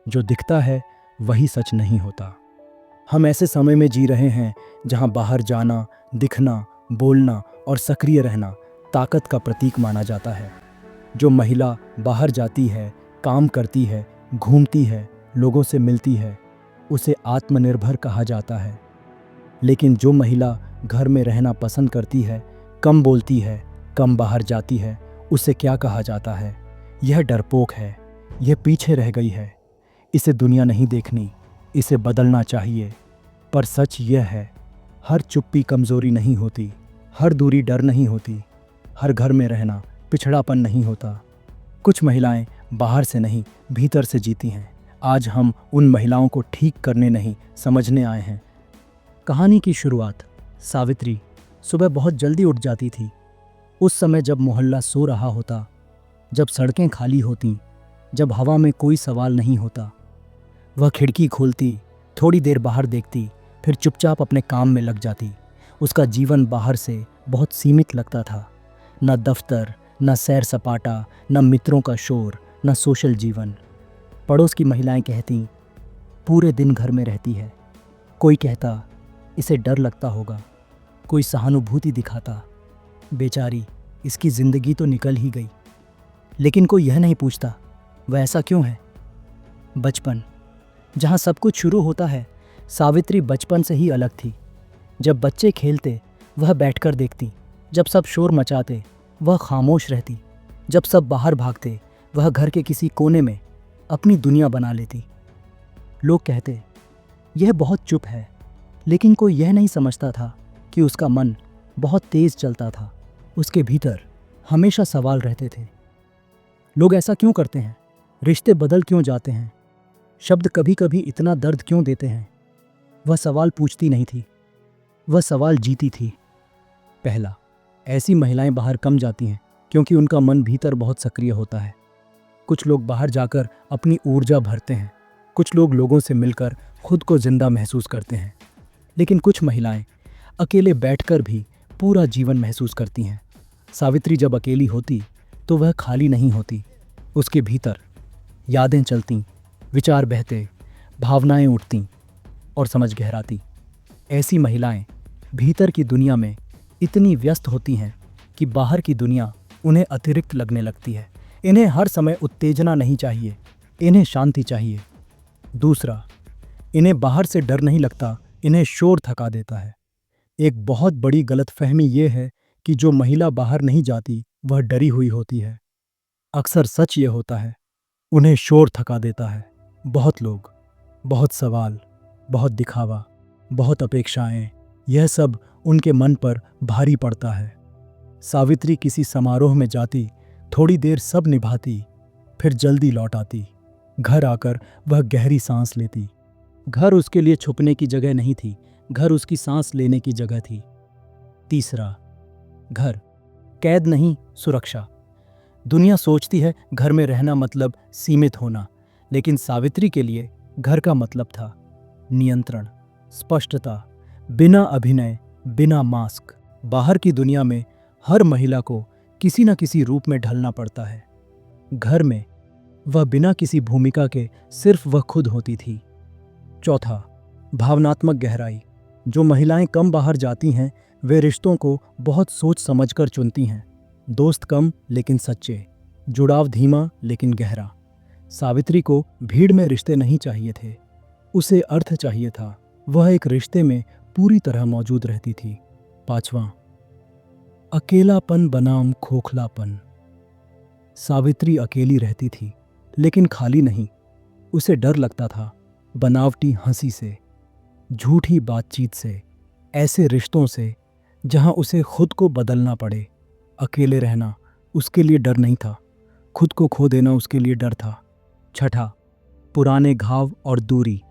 जो दिखता है वही सच नहीं होता। हम ऐसे समय में जी रहे हैं जहां बाहर जाना, दिखना, बोलना और सक्रिय रहना ताकत का प्रतीक माना जाता है। जो महिला बाहर जाती है, काम करती है, घूमती है, लोगों से मिलती है, उसे आत्मनिर्भर कहा जाता है। लेकिन जो महिला घर में रहना पसंद करती है, कम बोलती है, कम बाहर जाती है, उसे क्या कहा जाता है? यह डरपोक है, यह पीछे रह गई है। इसे दुनिया नहीं देखनी, इसे बदलना चाहिए। पर सच यह है, हर चुप्पी कमज़ोरी नहीं होती, हर दूरी डर नहीं होती, हर घर में रहना पिछड़ापन नहीं होता। कुछ महिलाएं बाहर से नहीं, भीतर से जीती हैं। आज हम उन महिलाओं को ठीक करने नहीं, समझने आए हैं। कहानी की शुरुआत। सावित्री सुबह बहुत जल्दी उठ जाती थी। उस समय जब मोहल्ला सो रहा होता, जब सड़कें खाली होती, जब हवा में कोई सवाल नहीं होता। वह खिड़की खोलती, थोड़ी देर बाहर देखती, फिर चुपचाप अपने काम में लग जाती। उसका जीवन बाहर से बहुत सीमित लगता था। न दफ्तर, न सैर सपाटा, न मित्रों का शोर, न सोशल जीवन। पड़ोस की महिलाएं कहती, पूरे दिन घर में रहती है। कोई कहता, इसे डर लगता होगा। कोई सहानुभूति दिखाता, बेचारी, इसकी जिंदगी तो निकल ही गई। लेकिन कोई यह नहीं पूछता, वह ऐसा क्यों है? बचपन, जहाँ सब कुछ शुरू होता है। सावित्री बचपन से ही अलग थी। जब बच्चे खेलते, वह बैठकर देखती। जब सब शोर मचाते, वह खामोश रहती। जब सब बाहर भागते, वह घर के किसी कोने में अपनी दुनिया बना लेती। लोग कहते, यह बहुत चुप है, लेकिन कोई यह नहीं समझता था कि उसका मन बहुत तेज चलता था। उसके भीतर हमेशा सवाल रहते थे। लोग ऐसा क्यों करते हैं? रिश्ते बदल क्यों जाते हैं? शब्द कभी कभी इतना दर्द क्यों देते हैं? वह सवाल पूछती नहीं थी, वह सवाल जीती थी। पहला, ऐसी महिलाएं बाहर कम जाती हैं क्योंकि उनका मन भीतर बहुत सक्रिय होता है। कुछ लोग बाहर जाकर अपनी ऊर्जा भरते हैं, कुछ लोग लोगों से मिलकर खुद को जिंदा महसूस करते हैं। लेकिन कुछ महिलाएं अकेले बैठकर भी पूरा जीवन महसूस करती हैं। सावित्री जब अकेली होती तो वह खाली नहीं होती। उसके भीतर यादें चलती, विचार बहते, भावनाएं उठती और समझ गहराती। ऐसी महिलाएं भीतर की दुनिया में इतनी व्यस्त होती हैं कि बाहर की दुनिया उन्हें अतिरिक्त लगने लगती है। इन्हें हर समय उत्तेजना नहीं चाहिए, इन्हें शांति चाहिए। दूसरा, इन्हें बाहर से डर नहीं लगता, इन्हें शोर थका देता है। एक बहुत बड़ी गलतफहमी ये है कि जो महिला बाहर नहीं जाती वह डरी हुई होती है। अक्सर सच ये होता है, उन्हें शोर थका देता है। बहुत लोग, बहुत सवाल, बहुत दिखावा, बहुत अपेक्षाएं, यह सब उनके मन पर भारी पड़ता है। सावित्री किसी समारोह में जाती, थोड़ी देर सब निभाती, फिर जल्दी लौट आती। घर आकर वह गहरी सांस लेती। घर उसके लिए छुपने की जगह नहीं थी, घर उसकी सांस लेने की जगह थी। तीसरा, घर कैद नहीं, सुरक्षा। दुनिया सोचती है घर में रहना मतलब सीमित होना, लेकिन सावित्री के लिए घर का मतलब था नियंत्रण, स्पष्टता, बिना अभिनय, बिना मास्क। बाहर की दुनिया में हर महिला को किसी न किसी रूप में ढलना पड़ता है। घर में वह बिना किसी भूमिका के सिर्फ वह खुद होती थी। चौथा, भावनात्मक गहराई। जो महिलाएं कम बाहर जाती हैं वे रिश्तों को बहुत सोच समझकर चुनती हैं। दोस्त कम लेकिन सच्चे, जुड़ाव धीमा लेकिन गहरा। सावित्री को भीड़ में रिश्ते नहीं चाहिए थे, उसे अर्थ चाहिए था। वह एक रिश्ते में पूरी तरह मौजूद रहती थी। पांचवा, अकेलापन बनाम खोखलापन। सावित्री अकेली रहती थी, लेकिन खाली नहीं। उसे डर लगता था बनावटी हंसी से, झूठी बातचीत से, ऐसे रिश्तों से जहां उसे खुद को बदलना पड़े। अकेले रहना उसके लिए डर नहीं था, खुद को खो देना उसके लिए डर था। छठा, पुराने घाव और दूरी।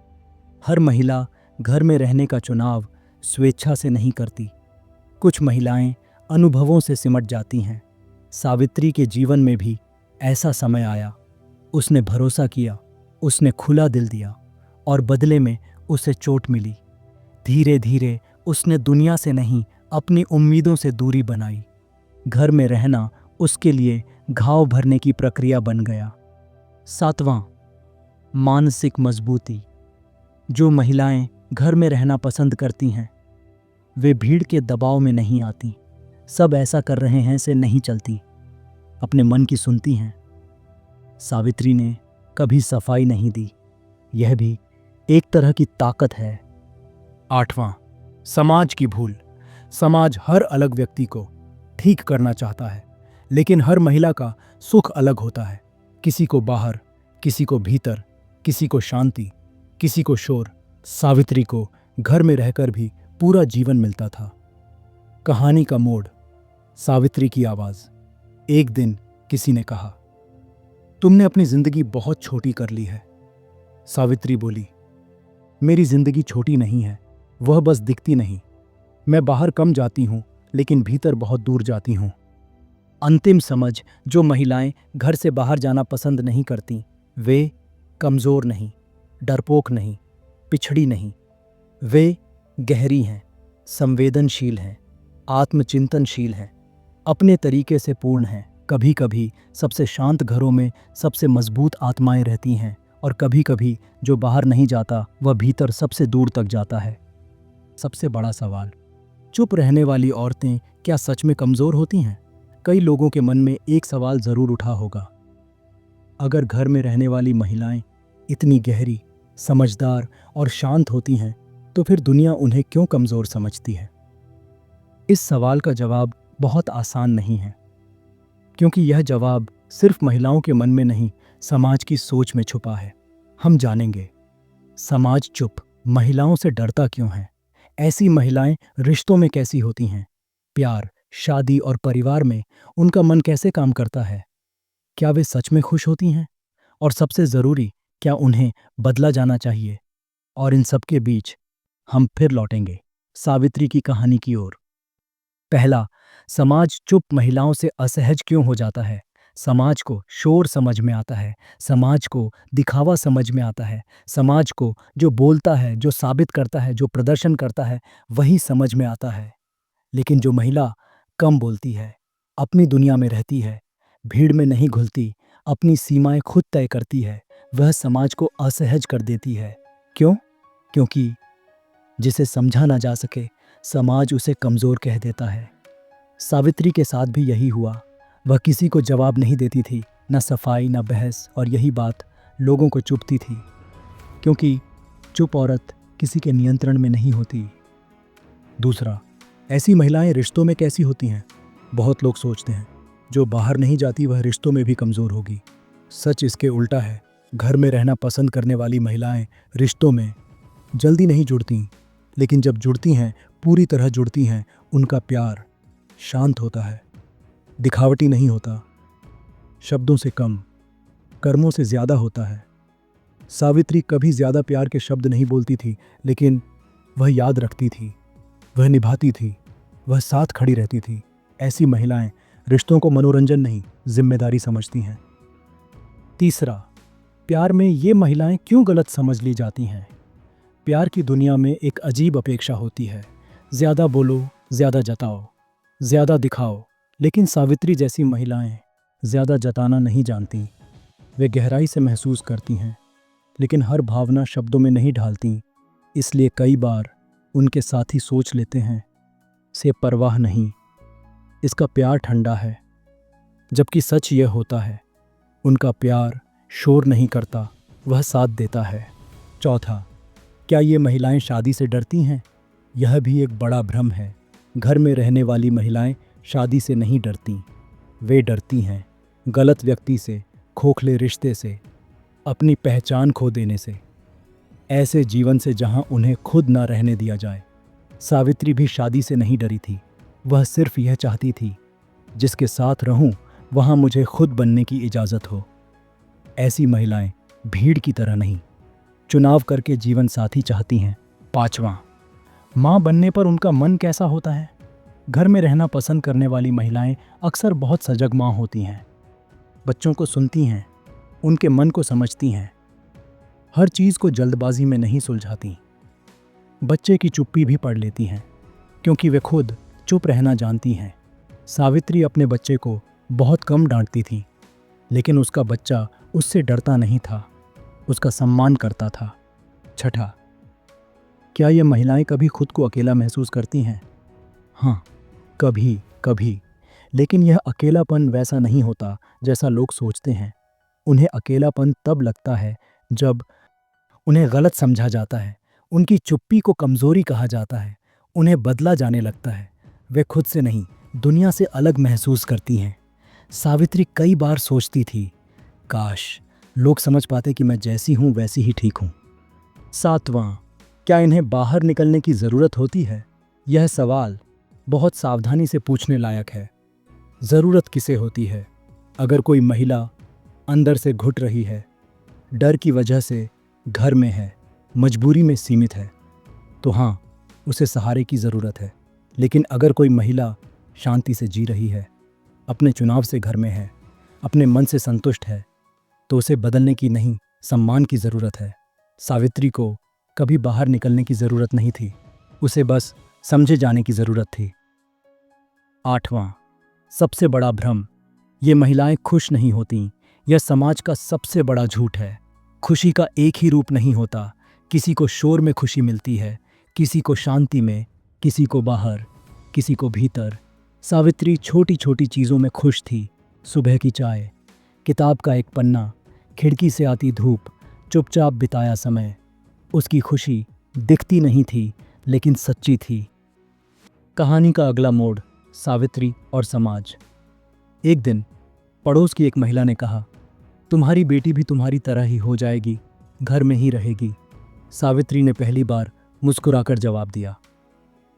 हर महिला घर में रहने का चुनाव स्वेच्छा से नहीं करती। कुछ महिलाएं अनुभवों से सिमट जाती हैं। सावित्री के जीवन में भी ऐसा समय आया। उसने भरोसा किया, उसने खुला दिल दिया और बदले में उसे चोट मिली। धीरे धीरे उसने दुनिया से नहीं, अपनी उम्मीदों से दूरी बनाई। घर में रहना उसके लिए घाव भरने की प्रक्रिया बन गया। सातवां, मानसिक मजबूती। जो महिलाएं घर में रहना पसंद करती हैं वे भीड़ के दबाव में नहीं आती, सब ऐसा कर रहे हैं से नहीं चलती, अपने मन की सुनती हैं। सावित्री ने कभी सफाई नहीं दी, यह भी एक तरह की ताकत है। 8वां, समाज की भूल। समाज हर अलग व्यक्ति को ठीक करना चाहता है, लेकिन हर महिला का सुख अलग होता है। किसी को बाहर, किसी को भीतर, किसी को शांति, किसी को शोर। सावित्री को घर में रहकर भी पूरा जीवन मिलता था। कहानी का मोड़। सावित्री की आवाज। एक दिन किसी ने कहा, तुमने अपनी जिंदगी बहुत छोटी कर ली है। सावित्री बोली, मेरी जिंदगी छोटी नहीं है, वह बस दिखती नहीं। मैं बाहर कम जाती हूं, लेकिन भीतर बहुत दूर जाती हूं। अंतिम समझ। जो महिलाएं घर से बाहर जाना पसंद नहीं करती वे कमजोर नहीं, डरपोक नहीं, पिछड़ी नहीं। वे गहरी हैं, संवेदनशील हैं, आत्मचिंतनशील हैं, अपने तरीके से पूर्ण हैं। कभी कभी सबसे शांत घरों में सबसे मजबूत आत्माएं रहती हैं, और कभी कभी जो बाहर नहीं जाता वह भीतर सबसे दूर तक जाता है। सबसे बड़ा सवाल, चुप रहने वाली औरतें क्या सच में कमजोर होती हैं? कई लोगों के मन में एक सवाल जरूर उठा होगा, अगर घर में रहने वाली महिलाएं इतनी गहरी, समझदार और शांत होती हैं तो फिर दुनिया उन्हें क्यों कमजोर समझती है? इस सवाल का जवाब बहुत आसान नहीं है, क्योंकि यह जवाब सिर्फ महिलाओं के मन में नहीं, समाज की सोच में छुपा है। हम जानेंगे, समाज चुप महिलाओं से डरता क्यों है? ऐसी महिलाएं रिश्तों में कैसी होती हैं? प्यार, शादी और परिवार में उनका मन कैसे काम करता है? क्या वे सच में खुश होती हैं? और सबसे जरूरी, क्या उन्हें बदला जाना चाहिए? और इन सब के बीच हम फिर लौटेंगे सावित्री की कहानी की ओर। पहला, समाज चुप महिलाओं से असहज क्यों हो जाता है? समाज को शोर समझ में आता है, समाज को दिखावा समझ में आता है, समाज को जो बोलता है, जो साबित करता है, जो प्रदर्शन करता है वही समझ में आता है। लेकिन जो महिला कम बोलती है, अपनी दुनिया में रहती है, भीड़ में नहीं घुलती, अपनी सीमाएं खुद तय करती है, वह समाज को असहज कर देती है। क्यों? क्योंकि जिसे समझा ना जा सके समाज उसे कमजोर कह देता है। सावित्री के साथ भी यही हुआ। वह किसी को जवाब नहीं देती थी, न सफाई न बहस, और यही बात लोगों को चुभती थी, क्योंकि चुप औरत किसी के नियंत्रण में नहीं होती। दूसरा, ऐसी महिलाएं रिश्तों में कैसी होती हैं? बहुत लोग सोचते हैं जो बाहर नहीं जाती वह रिश्तों में भी कमजोर होगी। सच इसके उल्टा है। घर में रहना पसंद करने वाली महिलाएं रिश्तों में जल्दी नहीं जुड़ती, लेकिन जब जुड़ती हैं पूरी तरह जुड़ती हैं। उनका प्यार शांत होता है, दिखावटी नहीं होता, शब्दों से कम, कर्मों से ज़्यादा होता है। सावित्री कभी ज़्यादा प्यार के शब्द नहीं बोलती थी, लेकिन वह याद रखती थी, वह निभाती थी, वह साथ खड़ी रहती थी। ऐसी महिलाएं रिश्तों को मनोरंजन नहीं, जिम्मेदारी समझती हैं। तीसरा, प्यार में ये महिलाएं क्यों गलत समझ ली जाती हैं? प्यार की दुनिया में एक अजीब अपेक्षा होती है, ज़्यादा बोलो, ज़्यादा जताओ, ज़्यादा दिखाओ। लेकिन सावित्री जैसी महिलाएं ज़्यादा जताना नहीं जानती। वे गहराई से महसूस करती हैं, लेकिन हर भावना शब्दों में नहीं ढालती। इसलिए कई बार उनके साथी सोच लेते हैं, से परवाह नहीं, इसका प्यार ठंडा है। जबकि सच यह होता है, उनका प्यार शोर नहीं करता, वह साथ देता है। चौथा, क्या ये महिलाएं शादी से डरती हैं? यह भी एक बड़ा भ्रम है। घर में रहने वाली महिलाएं शादी से नहीं डरती, वे डरती हैं गलत व्यक्ति से, खोखले रिश्ते से, अपनी पहचान खो देने से, ऐसे जीवन से जहां उन्हें खुद ना रहने दिया जाए। सावित्री भी शादी से नहीं डरी थी, वह सिर्फ यह चाहती थी, जिसके साथ रहूं वहां मुझे खुद बनने की इजाज़त हो। ऐसी महिलाएं भीड़ की तरह नहीं, चुनाव करके जीवन साथी चाहती हैं। पांचवां, माँ बनने पर उनका मन कैसा होता है? घर में रहना पसंद करने वाली महिलाएं अक्सर बहुत सजग माँ होती हैं। बच्चों को सुनती हैं, उनके मन को समझती हैं, हर चीज़ को जल्दबाजी में नहीं सुलझाती। बच्चे की चुप्पी भी पढ़ लेती हैं, क्योंकि वे खुद चुप रहना जानती हैं। सावित्री अपने बच्चे को बहुत कम डांटती थी, लेकिन उसका बच्चा उससे डरता नहीं था। उसका सम्मान करता था। छठा, क्या ये महिलाएं कभी खुद को अकेला महसूस करती हैं? हाँ, कभी कभी, लेकिन यह अकेलापन वैसा नहीं होता जैसा लोग सोचते हैं। उन्हें अकेलापन तब लगता है जब उन्हें गलत समझा जाता है, उनकी चुप्पी को कमजोरी कहा जाता है, उन्हें बदला जाने लगता है। वे खुद से नहीं, दुनिया से अलग महसूस करती हैं। सावित्री कई बार सोचती थी, काश लोग समझ पाते कि मैं जैसी हूं वैसी ही ठीक हूं। सातवां, क्या इन्हें बाहर निकलने की ज़रूरत होती है? यह सवाल बहुत सावधानी से पूछने लायक है। ज़रूरत किसे होती है? अगर कोई महिला अंदर से घुट रही है, डर की वजह से घर में है, मजबूरी में सीमित है, तो हाँ, उसे सहारे की ज़रूरत है। लेकिन अगर कोई महिला शांति से जी रही है, अपने चुनाव से घर में है, अपने मन से संतुष्ट है, तो उसे बदलने की नहीं, सम्मान की ज़रूरत है। सावित्री को कभी बाहर निकलने की ज़रूरत नहीं थी, उसे बस समझे जाने की ज़रूरत थी। आठवां, सबसे बड़ा भ्रम, ये महिलाएं खुश नहीं होती। यह समाज का सबसे बड़ा झूठ है। खुशी का एक ही रूप नहीं होता। किसी को शोर में खुशी मिलती है, किसी को शांति में, किसी को बाहर, किसी को भीतर। सावित्री छोटी छोटी चीज़ों में खुश थी। सुबह की चाय, किताब का एक पन्ना, खिड़की से आती धूप, चुपचाप बिताया समय। उसकी खुशी दिखती नहीं थी, लेकिन सच्ची थी। कहानी का अगला मोड़, सावित्री और समाज। एक दिन पड़ोस की एक महिला ने कहा, तुम्हारी बेटी भी तुम्हारी तरह ही हो जाएगी, घर में ही रहेगी। सावित्री ने पहली बार मुस्कुराकर जवाब दिया,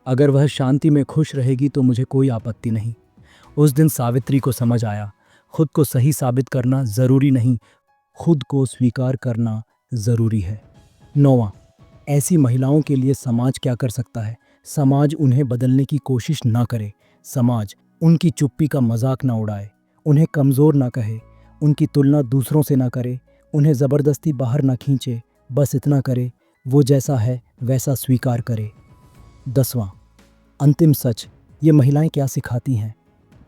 अगर वह शांति में खुश रहेगी तो मुझे कोई आपत्ति नहीं। उस दिन सावित्री को समझ आया, खुद को सही साबित करना ज़रूरी नहीं, खुद को स्वीकार करना ज़रूरी है। नौवां, ऐसी महिलाओं के लिए समाज क्या कर सकता है? समाज उन्हें बदलने की कोशिश ना करे। समाज उनकी चुप्पी का मजाक ना उड़ाए, उन्हें कमज़ोर ना कहे, उनकी तुलना दूसरों से ना करे, उन्हें ज़बरदस्ती बाहर ना खींचे। बस इतना करे, वो जैसा है वैसा स्वीकार करे। 10वां, अंतिम सच, ये महिलाएं क्या सिखाती हैं?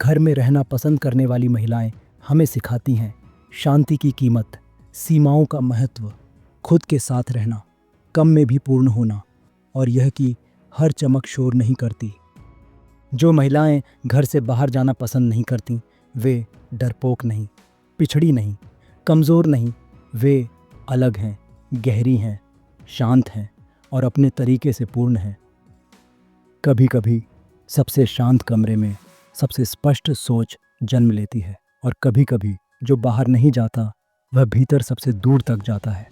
घर में रहना पसंद करने वाली महिलाएं हमें सिखाती हैं शांति की कीमत, सीमाओं का महत्व, खुद के साथ रहना, कम में भी पूर्ण होना, और यह कि हर चमक शोर नहीं करती। जो महिलाएं घर से बाहर जाना पसंद नहीं करती, वे डरपोक नहीं, पिछड़ी नहीं, कमज़ोर नहीं, वे अलग हैं, गहरी हैं, शांत हैं और अपने तरीके से पूर्ण हैं। कभी कभी सबसे शांत कमरे में सबसे स्पष्ट सोच जन्म लेती है, और कभी कभी जो बाहर नहीं जाता वह भीतर सबसे दूर तक जाता है।